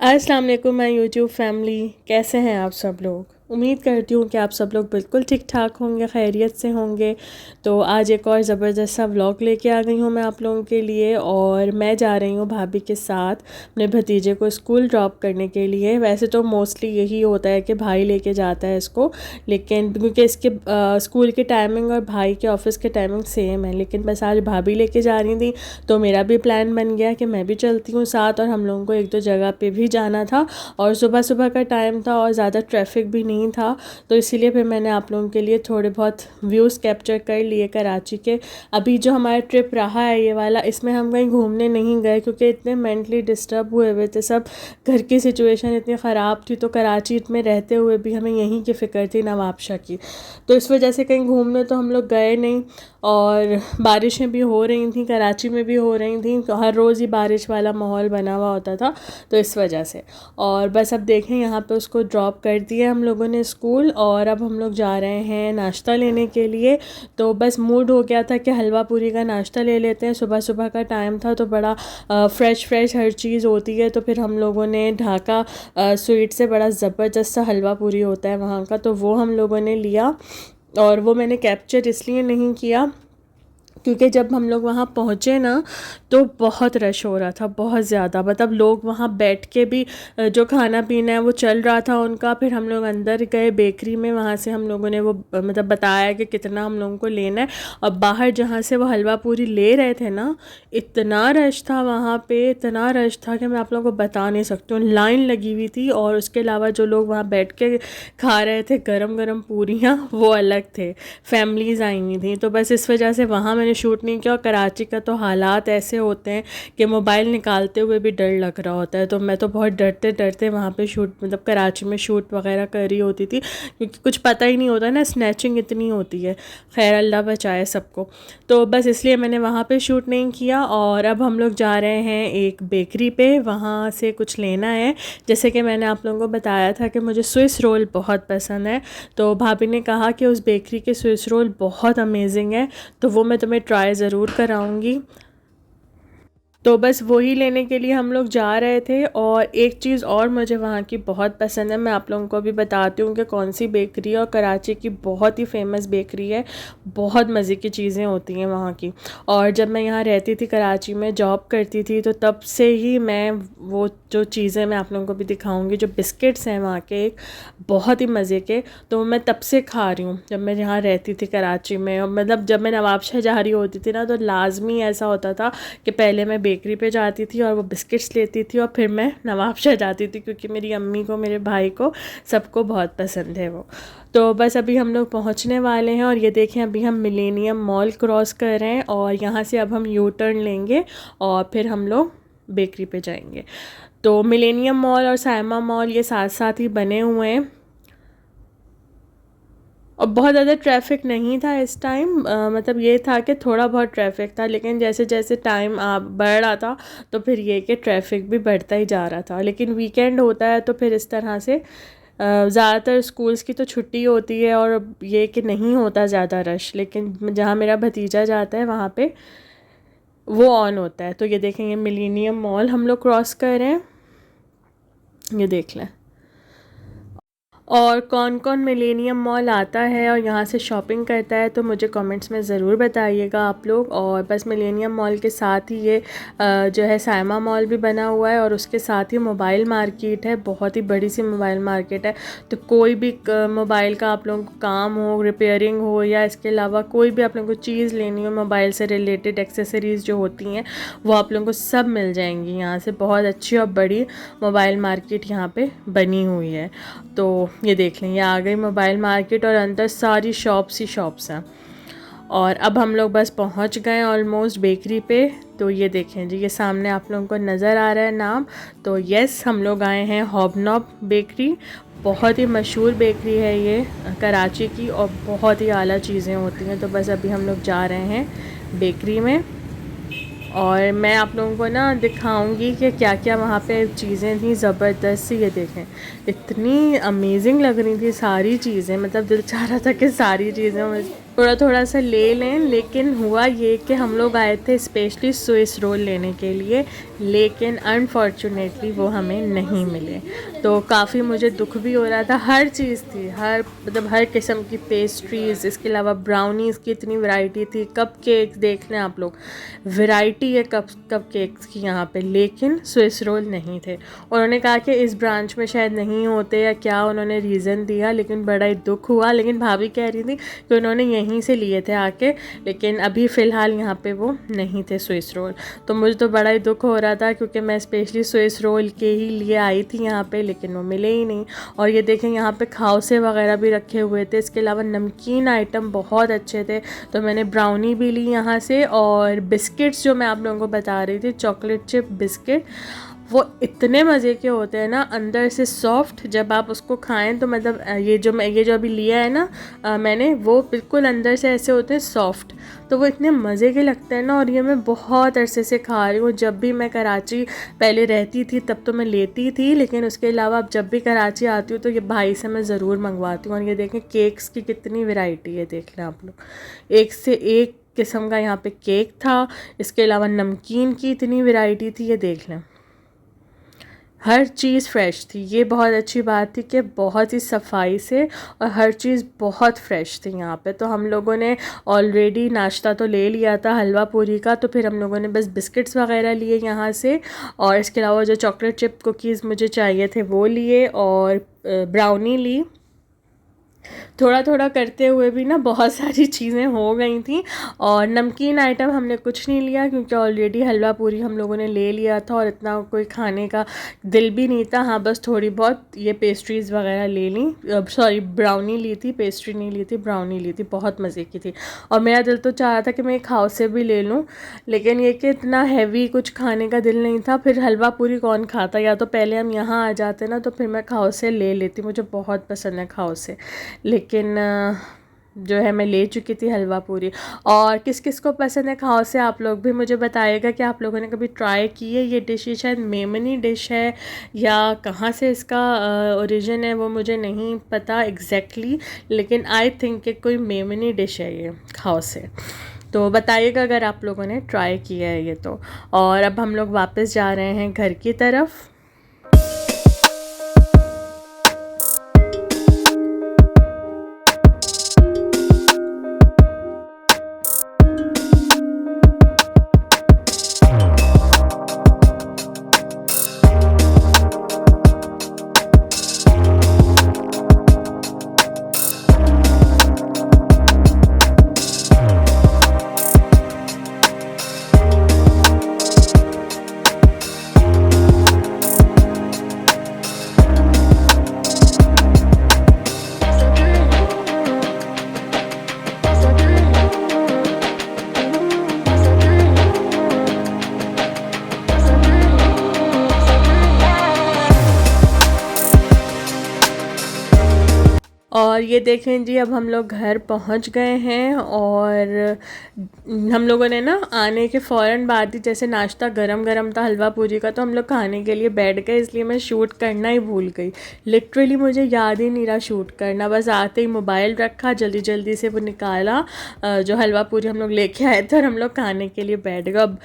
अस्सलाम वालेकुम my YouTube family, कैसे हैं आप सब लोग। उम्मीद करती हूँ कि आप सब लोग बिल्कुल ठीक ठाक होंगे, खैरियत से होंगे। तो आज एक और ज़बरदस्त सा व्लॉग लेके आ गई हूँ मैं आप लोगों के लिए। और मैं जा रही हूँ भाभी के साथ अपने भतीजे को स्कूल ड्रॉप करने के लिए। वैसे तो मोस्टली यही होता है कि भाई लेके जाता है इसको, लेकिन क्योंकि इसके स्कूल की टाइमिंग और भाई के ऑफ़िस के टाइमिंग सेम है, लेकिन बस आज भाभी लेके जा रही थी तो मेरा भी प्लान बन गया कि मैं भी चलती हूँ साथ। और हम लोगों को एक दो जगह पे भी जाना था और सुबह सुबह का टाइम था और ज़्यादा ट्रैफिक भी नहीं था, तो इसीलिए फिर मैंने आप लोगों के लिए थोड़े बहुत व्यूज़ कैप्चर कर लिए कराची के। अभी जो हमारा ट्रिप रहा है ये वाला, इसमें हम कहीं घूमने नहीं गए क्योंकि इतने मेंटली डिस्टर्ब हुए थे सब। घर की सिचुएशन इतनी ख़राब थी, तो कराची में रहते हुए भी हमें यहीं की फ़िक्र थी नवाबशाह की, तो इस वजह से कहीं घूमने तो हम लोग गए नहीं। और बारिशें भी हो रही थी, कराची में भी हो रही थी, हर रोज़ ही बारिश वाला माहौल बना हुआ होता था, तो इस वजह से। और बस अब देखें यहाँ पे उसको ड्रॉप कर दिया हम लोगों ने स्कूल, और अब हम लोग जा रहे हैं नाश्ता लेने के लिए। तो बस मूड हो गया था कि हलवा पूरी का नाश्ता ले लेते हैं, सुबह सुबह का टाइम था तो बड़ा फ्रेश हर चीज़ होती है। तो फिर हम लोगों ने ढाका स्वीट से बड़ा ज़बरदस्त सा हलवा पूरी होता है वहाँ का, तो वो हम लोगों ने लिया। और वो मैंने कैप्चर इसलिए नहीं किया क्योंकि जब हम लोग वहाँ पहुँचे ना तो बहुत रश हो रहा था, बहुत ज़्यादा। मतलब लोग वहाँ बैठ के भी जो खाना पीना है वो चल रहा था उनका। फिर हम लोग अंदर गए बेकरी में, वहाँ से हम लोगों ने वो मतलब बताया कि कितना हम लोगों को लेना है। और बाहर जहाँ से वो हलवा पूरी ले रहे थे ना, इतना रश था वहाँ पे, इतना रश था कि मैं आप लोगों को बता नहीं सकती हूँ। लाइन लगी हुई थी, और उसके अलावा जो लोग वहाँ बैठ के खा रहे थे गरम गरम पूरियाँ, वो अलग थे। फैमिलीज़ आई हुई थी, तो बस इस वजह से वहाँ मैंने शूट नहीं किया। और कराची का तो हालात ऐसे होते हैं कि मोबाइल निकालते हुए भी डर लग रहा होता है, तो मैं तो बहुत डरते डरते वहाँ पे शूट मतलब कराची में शूट वगैरह कर रही होती थी, क्योंकि कुछ पता ही नहीं होता ना, स्नैचिंग इतनी होती है। खैर अल्लाह बचाए सबको। तो बस इसलिए मैंने वहाँ पे शूट नहीं किया। और अब हम लोग जा रहे हैं एक बेकरी पे, वहाँ से कुछ लेना है। जैसे कि मैंने आप लोगों को बताया था कि मुझे स्विस रोल बहुत पसंद है, तो भाभी ने कहा कि उस बेकरी के स्विस रोल बहुत अमेजिंग है, तो वो मैं तुम्हें ट्राई ज़रूर कराऊंगी। तो बस वही लेने के लिए हम लोग जा रहे थे। और एक चीज़ और मुझे वहाँ की बहुत पसंद है, मैं आप लोगों को भी बताती हूँ कि कौन सी बेकरी है। और कराची की बहुत ही फेमस बेकरी है, बहुत मज़े की चीज़ें होती हैं वहाँ की। और जब मैं यहाँ रहती थी कराची में, जॉब करती थी, तो तब से ही मैं वो जो चीज़ें मैं आप लोगों को भी दिखाऊँगी, जो बिस्किट्स हैं वहाँ के एक बहुत ही मज़े के, तो मैं तब से खा रही हूँ जब मैं यहाँ रहती थी कराची में। और मतलब जब मैं नवाबशाह जा रही होती थी ना, तो लाजमी ऐसा होता था कि पहले मैं बेकरी पे जाती थी और वो बिस्किट्स लेती थी, और फिर मैं नवाबशाह जाती थी, क्योंकि मेरी अम्मी को, मेरे भाई को, सबको बहुत पसंद है वो। तो बस अभी हम लोग पहुंचने वाले हैं। और ये देखें, अभी हम मिलेनियम मॉल क्रॉस कर रहे हैं, और यहाँ से अब हम यू टर्न लेंगे और फिर हम लोग बेकरी पे जाएंगे। तो मिलेनियम मॉल और सायमा मॉल ये साथ साथ ही बने हुए हैं, और बहुत ज़्यादा ट्रैफिक नहीं था इस टाइम। मतलब ये था कि थोड़ा बहुत ट्रैफिक था, लेकिन जैसे जैसे टाइम बढ़ रहा था तो फिर ये कि ट्रैफिक भी बढ़ता ही जा रहा था। लेकिन वीकेंड होता है तो फिर इस तरह से ज़्यादातर स्कूल्स की तो छुट्टी होती है, और ये कि नहीं होता ज़्यादा रश। लेकिन जहाँ मेरा भतीजा जाता है वहाँ पे वो ऑन होता है। तो ये देखें, ये मिलेनियम मॉल हम लोग क्रॉस कर रहे हैं, ये देख लें। और कौन कौन मिलेनियम मॉल आता है और यहाँ से शॉपिंग करता है तो मुझे कमेंट्स में ज़रूर बताइएगा आप लोग। और बस मिलेनियम मॉल के साथ ही ये जो है सायमा मॉल भी बना हुआ है, और उसके साथ ही मोबाइल मार्केट है, बहुत ही बड़ी सी मोबाइल मार्केट है। तो कोई भी मोबाइल का आप लोगों को काम हो, रिपेयरिंग हो, या इसके अलावा कोई भी आप लोगों को चीज़ लेनी हो मोबाइल से रिलेटेड, एक्सेसरीज़ जो होती हैं वो आप लोगों को सब मिल जाएंगी यहाँ से। बहुत अच्छी और बड़ी मोबाइल मार्केट यहाँ पे बनी हुई है। तो ये देख लें, ये आ गई मोबाइल मार्केट, और अंदर सारी शॉप्स ही शॉप्स हैं। और अब हम लोग बस पहुंच गए ऑलमोस्ट बेकरी पे। तो ये देखें जी, ये सामने आप लोगों को नज़र आ रहा है नाम। तो यस, हम लोग आए हैं हॉबनॉब बेकरी। बहुत ही मशहूर बेकरी है ये कराची की, और बहुत ही आला चीज़ें होती हैं। तो बस अभी हम लोग जा रहे हैं बेकरी में, और मैं आप लोगों को ना दिखाऊंगी कि क्या क्या वहाँ पे चीज़ें थी ज़बरदस्त सी। ये देखें, इतनी अमेजिंग लग रही थी सारी चीज़ें, मतलब दिल चाह रहा था कि सारी चीज़ें थोड़ा थोड़ा सा ले लें। लेकिन हुआ ये कि हम लोग आए थे स्पेशली स्विस रोल लेने के लिए, लेकिन अनफॉर्चुनेटली वो हमें नहीं मिले। तो काफ़ी मुझे दुख भी हो रहा था। हर चीज़ थी, मतलब हर किस्म की पेस्ट्रीज़, इसके अलावा ब्राउनीज़ की इतनी वैरायटी थी, कप केक्स देख लें आप लोग, वैरायटी है कप केक्स की यहाँ पे, लेकिन स्विस रोल नहीं थे। उन्होंने कहा कि इस ब्रांच में शायद नहीं होते या क्या उन्होंने रीज़न दिया, लेकिन बड़ा ही दुख हुआ। लेकिन भाभी कह रही थी कि उन्होंने यहीं से लिए थे आके, लेकिन अभी फ़िलहाल यहाँ पे वो नहीं थे स्विस रोल। तो मुझे तो बड़ा ही दुख हो रहा था, क्योंकि मैं स्पेशली स्विस रोल के ही लिए आई थी यहाँ पे, लेकिन वो मिले ही नहीं। और ये देखें यहाँ पे खाउसे वगैरह भी रखे हुए थे। इसके अलावा नमकीन आइटम बहुत अच्छे थे, तो मैंने ब्राउनी भी ली यहाँ से। और बिस्किट्स जो मैं आप लोगों को बता रही थी, चॉकलेट चिप बिस्किट, वो इतने मज़े के होते हैं ना, अंदर से सॉफ्ट, जब आप उसको खाएं तो मतलब ये जो अभी लिया है ना मैंने, वो बिल्कुल अंदर से ऐसे होते हैं सॉफ्ट, तो वो इतने मज़े के लगते हैं ना। और ये मैं बहुत अरसे से खा रही हूँ। जब भी मैं कराची पहले रहती थी तब तो मैं लेती थी, लेकिन उसके अलावा अब जब भी कराची आती हूँ तो ये भाई से मैं ज़रूर मंगवाती हूँ। और ये देखें केक्स की कितनी वैरायटी है, देख लें आप लोग, एक से एक किस्म का यहाँ पे केक था। इसके अलावा नमकीन की इतनी वैरायटी थी, ये देख लें, हर चीज़ फ़्रेश थी। ये बहुत अच्छी बात थी कि बहुत ही सफाई से और हर चीज़ बहुत फ़्रेश थी यहाँ पे। तो हम लोगों ने ऑलरेडी नाश्ता तो ले लिया था हलवा पूरी का, तो फिर हम लोगों ने बस बिस्किट्स वगैरह लिए यहाँ से, और इसके अलावा जो चॉकलेट चिप कुकीज़ मुझे चाहिए थे वो लिए, और ब्राउनी ली। थोड़ा थोड़ा करते हुए भी ना बहुत सारी चीज़ें हो गई थी। और नमकीन आइटम हमने कुछ नहीं लिया, क्योंकि ऑलरेडी हलवा पूरी हम लोगों ने ले लिया था और इतना कोई खाने का दिल भी नहीं था। हाँ, बस थोड़ी बहुत ये पेस्ट्रीज़ वगैरह ले ली, सॉरी ब्राउनी ली थी, पेस्ट्री नहीं ली थी, ब्राउनी ली थी, बहुत मज़े की थी। और मेरा दिल तो चाह रहा था कि मैं एक हाउस से भी ले लूँ, लेकिन ये कि इतना हैवी कुछ खाने का दिल नहीं था। फिर हलवा पूरी कौन खाता, या तो पहले हम यहाँ आ जाते ना, तो फिर मैं खाओ से ले लेती, मुझे बहुत पसंद है खाओ से। लेकिन जो है मैं ले चुकी थी हलवा पूरी। और किस किस को पसंद है खाओ से, आप लोग भी मुझे बताइएगा कि आप लोगों ने कभी ट्राई की है ये डिश। ये शायद मेमनी डिश है या कहाँ से इसका ओरिजिन है वो मुझे नहीं पता एग्जैक्टली, लेकिन आई थिंक कि कोई मेमनी डिश है ये खाओ से। तो बताइएगा अगर आप लोगों ने ट्राई किया है ये तो। और अब हम लोग वापस जा रहे हैं घर की तरफ। और ये देखें जी, अब हम लोग घर पहुंच गए हैं। और हम लोगों ने ना आने के फ़ौरन बाद ही, जैसे नाश्ता गरम गरम था हलवा पूरी का, तो हम लोग खाने के लिए बैठ गए, इसलिए मैं शूट करना ही भूल गई। लिटरली मुझे याद ही नहीं रहा शूट करना, बस आते ही मोबाइल रखा, जल्दी जल्दी से वो निकाला जो हलवा पूरी हम लोग लेके आए थे, और हम लोग खाने के लिए बैठ गए। अब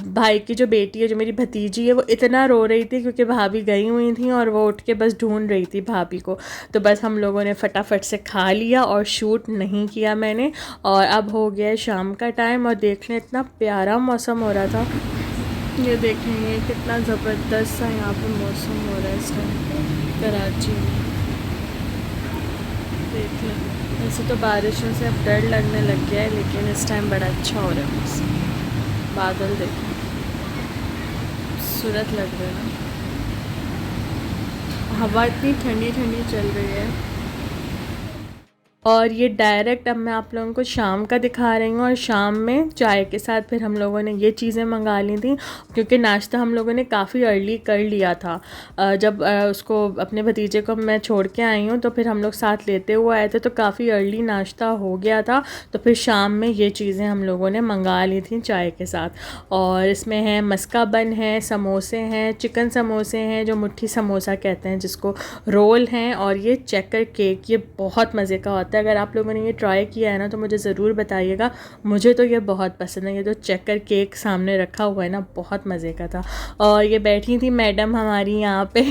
भाई की जो बेटी है, जो मेरी भतीजी है, वो इतना रो रही थी क्योंकि भाभी गई हुई थी और वो उठ के बस ढूंढ रही थी भाभी को। तो बस हम लोगों ने फटाफट से खा लिया और शूट नहीं किया मैंने। और अब हो गया है शाम का टाइम, और देख लें इतना प्यारा मौसम हो रहा था। ये देखेंगे कितना ज़बरदस्त सा यहाँ पे मौसम हो रहा है इस टाइम कराची में। देख लें, वैसे तो बारिशों से अब डर लगने लग गया है, लेकिन इस टाइम बड़ा अच्छा हो रहा है मौसम। बादल देखें, खूबसूरत लग रहा है ना, हवा इतनी ठंडी ठंडी चल रही है। और ये डायरेक्ट अब मैं आप लोगों को शाम का दिखा रही हूँ। और शाम में चाय के साथ फिर हम लोगों ने ये चीज़ें मंगा ली थी, क्योंकि नाश्ता हम लोगों ने काफ़ी अर्ली कर लिया था। जब उसको अपने भतीजे को मैं छोड़ के आई हूँ, तो फिर हम लोग साथ लेते हुए आए थे, तो काफ़ी अर्ली नाश्ता हो गया था। तो फिर शाम में ये चीज़ें हम लोगों ने मंगा ली थी चाय के साथ। और इसमें है मस्का बन है, समोसे हैं, चिकन समोसे हैं जो मुट्ठी समोसा कहते हैं जिसको, रोल हैं, और ये चेकर केक, ये बहुत मज़े का होता होता है। अगर आप लोगों ने ये ट्राई किया है ना तो मुझे ज़रूर बताइएगा, मुझे तो ये बहुत पसंद है। ये जो चेकर केक सामने रखा हुआ है ना, बहुत मज़े का था। और ये बैठी थी मैडम हमारी यहाँ पे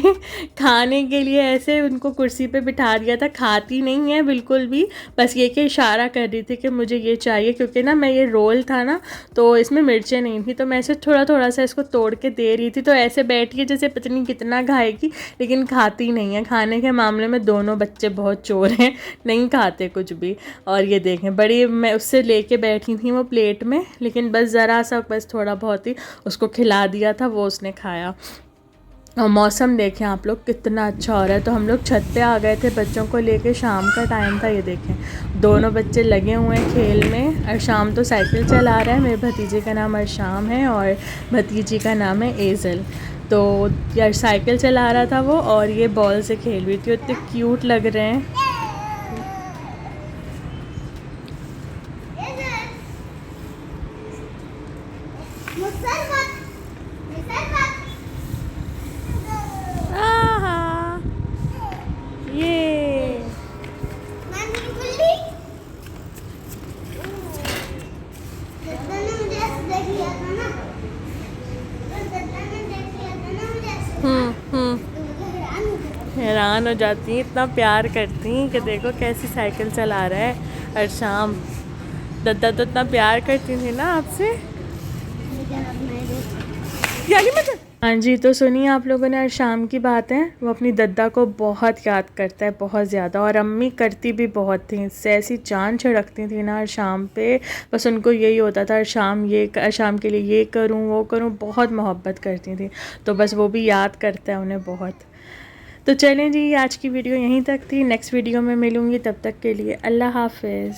खाने के लिए, ऐसे उनको कुर्सी पे बिठा दिया था। खाती नहीं है बिल्कुल भी, बस ये कि इशारा कर रही थी कि मुझे ये चाहिए, क्योंकि ना मैं ये रोल था ना तो इसमें मिर्चें नहीं थी, तो मैं ऐसे थोड़ा थोड़ा सा इसको तोड़ के दे रही थी। तो ऐसे बैठी है जैसे पता नहीं कितना खाएगी, लेकिन खाती नहीं है। खाने के मामले में दोनों बच्चे बहुत चोर हैं, नहीं खाते कुछ भी। और ये देखें, बड़ी मैं उससे लेके बैठी थी वो प्लेट में, लेकिन बस ज़रा सा, बस थोड़ा बहुत ही उसको खिला दिया था, वो उसने खाया। और मौसम देखें आप लोग कितना अच्छा हो रहा है। तो हम लोग छत पे आ गए थे बच्चों को लेके, शाम का टाइम था। ये देखें दोनों बच्चे लगे हुए हैं खेल में। अरशाम तो साइकिल चला रहा है, मेरे भतीजे का नाम अरशाम है और भतीजी का नाम है एज़ल। तो यार साइकिल चला रहा था वो, और ये बॉल से खेल रही थी। इतने क्यूट लग रहे हैं। ये हैरान हो जाती हैं, इतना प्यार करती हैं कि देखो कैसी साइकिल चला रहा है अरशाम। दद्दा तो इतना प्यार करती थी ना आपसे। हाँ जी, तो सुनिए आप लोगों ने अरशाम की बात है। वो अपनी दद्दा को बहुत याद करता है, बहुत ज़्यादा। और अम्मी करती भी बहुत थी, इससे ऐसी जान छिड़कती थी ना अरशाम पे। बस उनको यही होता था, अरशाम के लिए ये करूँ वो करूँ, बहुत मोहब्बत करती थी। तो बस वो भी याद करता है उन्हें बहुत। तो चलें जी, आज की वीडियो यहीं तक थी। नेक्स्ट वीडियो में मिलूँगी, तब तक के लिए अल्लाह हाफ़िज़।